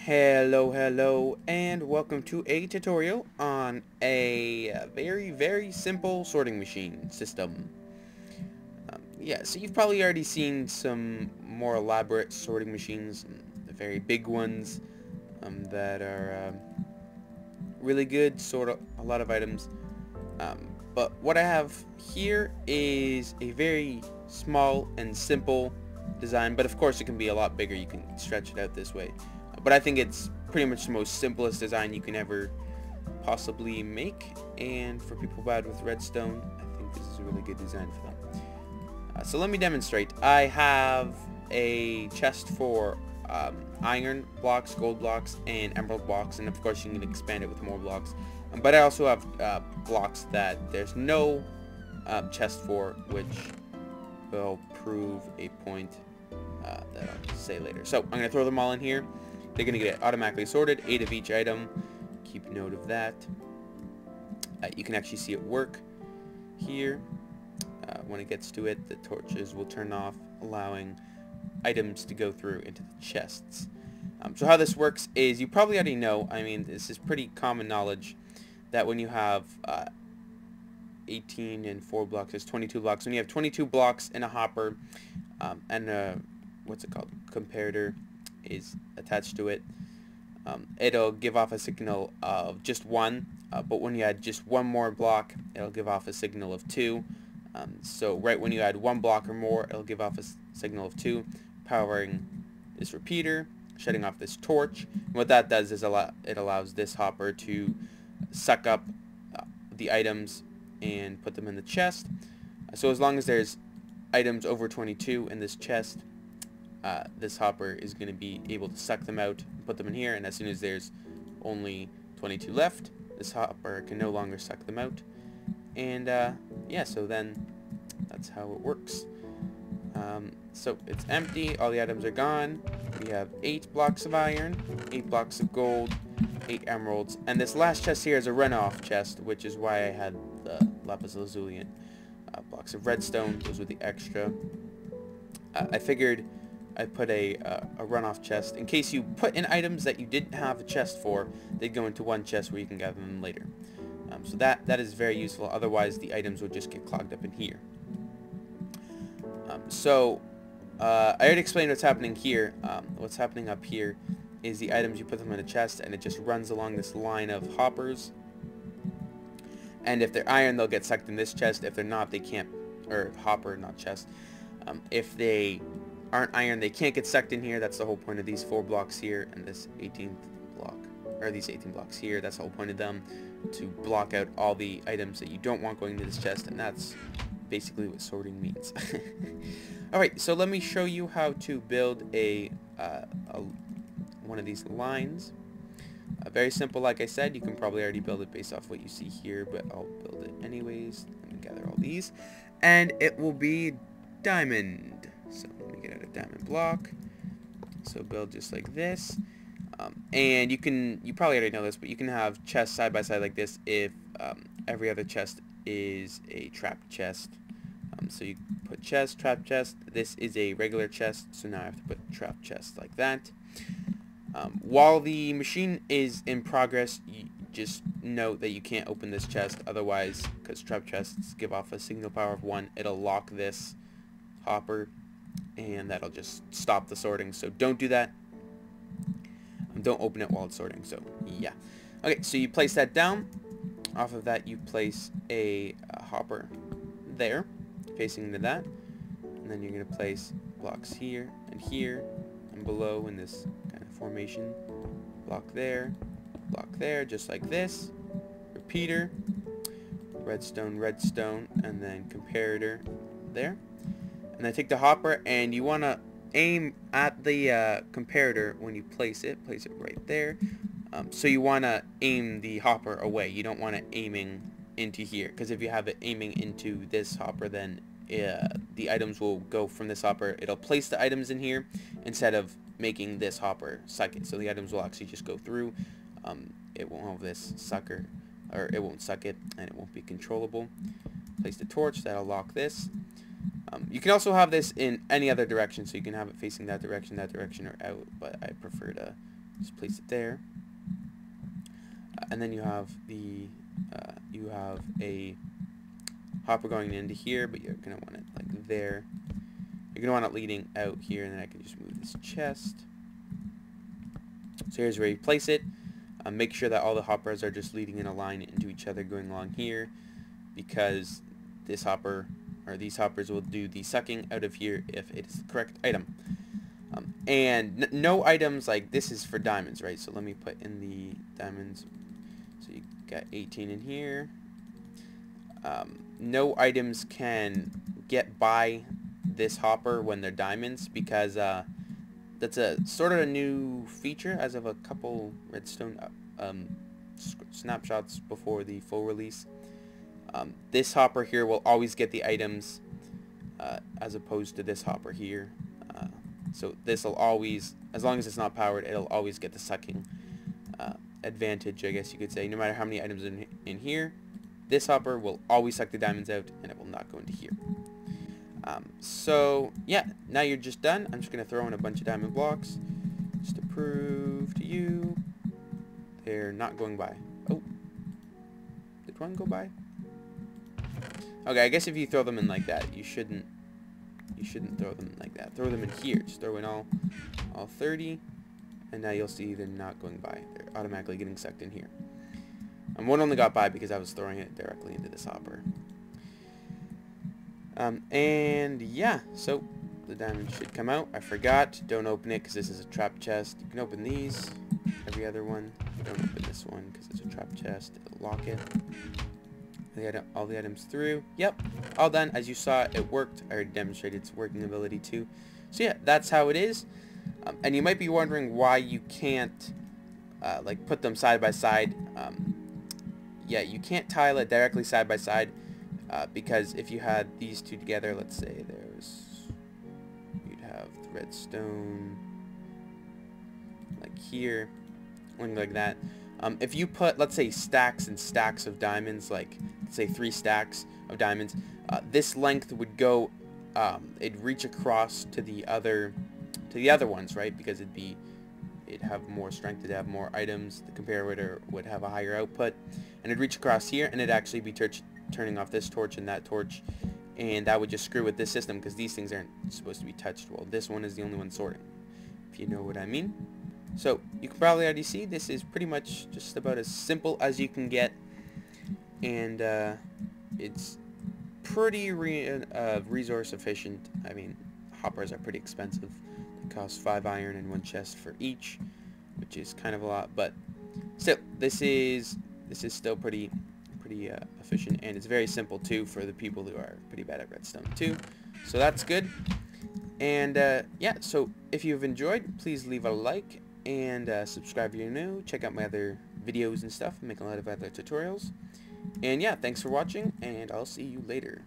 Hello, and welcome to a tutorial on a very simple sorting machine system. Yeah, so you've probably already seen some more elaborate sorting machines, the very big ones that are really good, sort a lot of items. But what I have here is a very small and simple design, but of course it can be a lot bigger. You can stretch it out this way. But I think it's pretty much the most simplest design you can ever possibly make, and for people bad with redstone, I think this is a really good design for them. So let me demonstrate. I have a chest for iron blocks, gold blocks, and emerald blocks, and of course you can expand it with more blocks. But I also have blocks that there's no chest for, which will prove a point that I'll say later. So I'm going to throw them all in here. They're going to get automatically sorted, 8 of each item. Keep note of that. You can actually see it work here. When it gets to it, the torches will turn off, allowing items to go through into the chests. So how this works is, you probably already know, I mean, this is pretty common knowledge, that when you have 18 and 4 blocks, there's 22 blocks. When you have 22 blocks in a hopper, and what's it called, comparator is attached to it, it'll give off a signal of just 1, but when you add just one more block, it'll give off a signal of 2. So right when you add 1 block or more, it'll give off a signal of 2, powering this repeater, shutting off this torch. And what that does is it allows this hopper to suck up the items and put them in the chest. So as long as there's items over 22 in this chest, this hopper is going to be able to suck them out and put them in here, and as soon as there's only 22 left, this hopper can no longer suck them out. And yeah, so then that's how it works. So it's empty, all the items are gone. We have 8 blocks of iron, 8 blocks of gold, 8 emeralds, and this last chest here is a runoff chest, which is why I had the lapis lazuli. Blocks of redstone, those were the extra. I figured I'd put a runoff chest in case you put in items that you didn't have a chest for. They'd go into one chest where you can gather them later. So that is very useful, otherwise the items would just get clogged up in here. I already explained what's happening here. What's happening up here is the items, you put them in a chest and it just runs along this line of hoppers. And if they're iron, they'll get sucked in this chest. If they're not, they can't, or hopper, not chest. If they aren't iron, they can't get sucked in here. That's the whole point of these 4 blocks here and this 18th block, or these 18 blocks here. That's the whole point of them, to block out all the items that you don't want going into this chest, and that's basically what sorting means. Alright, so let me show you how to build one of these lines. Very simple, like I said. You can probably already build it based off what you see here, but I'll build it anyways. Let me gather all these, and it will be diamond. So let me get out a diamond block. So build just like this. And you probably already know this, but you can have chests side by side like this if every other chest is a trapped chest. So you put chest, trap chest. This is a regular chest, so now I have to put trap chest like that. While the machine is in progress, you just note that you can't open this chest, otherwise, because trap chests give off a signal power of 1, it'll lock this hopper, and that'll just stop the sorting. So don't do that. Don't open it while it's sorting. So yeah. Okay, so you place that down. Off of that, you place a hopper there, facing into that, and then you're going to place blocks here, and below in this kind of formation. Block there, just like this. Repeater, redstone, and then comparator there. And then take the hopper, and you want to aim at the comparator when you place it right there. So you want to aim the hopper away. You don't want it aiming into here, because if you have it aiming into this hopper, then the items will go from this hopper. It'll place the items in here instead of making this hopper suck it. So the items will actually just go through. It won't have this sucker, or it won't suck it, and it won't be controllable. Place the torch, that'll lock this. You can also have this in any other direction, so you can have it facing that direction, or out, but I prefer to Just place it there. And then you have a hopper going into here, but you're going to want it like there. You're going to want it leading out here, and then I can just move this chest. So here's where you place it. Make sure that all the hoppers are just leading in a line into each other going along here, because this hopper, or these hoppers, will do the sucking out of here if it is the correct item. And no items, like this is for diamonds, right? So let me put in the diamonds. So you got 18 in here. No items can get by this hopper when they're diamonds, because that's a sort of a new feature as of a couple redstone snapshots before the full release. This hopper here will always get the items as opposed to this hopper here. So this will always, as long as it's not powered, it'll always get the sucking advantage, I guess you could say. No matter how many items in here, this hopper will always suck the diamonds out, and it will not go into here. So yeah, now you're just done. I'm just going to throw in a bunch of diamond blocks just to prove to you they're not going by. Oh, did one go by? Okay, I guess if you throw them in like that, you shouldn't throw them like that. Throw them in here. Just throw in all 30, and now you'll see they're not going by. They're automatically getting sucked in here. And one only got by because I was throwing it directly into this hopper. And yeah, so the diamond should come out. I forgot, don't open it because this is a trap chest. You can open these, every other one. Don't open this one because it's a trap chest. It'll lock it. All the items through. Yep, all done. As you saw, it worked. I already demonstrated its working ability too. So yeah, that's how it is. And you might be wondering why you can't like put them side by side. Yeah, you can't tile it directly side by side. Because if you had these two together, let's say you'd have the redstone like here, one like that. If you put, let's say, stacks and stacks of diamonds, like let's say 3 stacks of diamonds, this length would go, it'd reach across to the other ones, right? Because it'd have more strength, it'd have more items. The comparator would have a higher output, and it'd reach across here, and it'd actually be turning off this torch and that torch, and that would just screw with this system because these things aren't supposed to be touched. Well, this one is the only one sorting, if you know what I mean. So you can probably already see this is pretty much just about as simple as you can get, and it's pretty resource efficient. I mean, hoppers are pretty expensive. They cost 5 iron and 1 chest for each, which is kind of a lot, but still, this is still pretty efficient, and it's very simple too for the people who are pretty bad at redstone too, so that's good. And yeah, so if you've enjoyed, please leave a like and subscribe if you're new. Check out my other videos and stuff. I make a lot of other tutorials, and yeah, thanks for watching, and I'll see you later.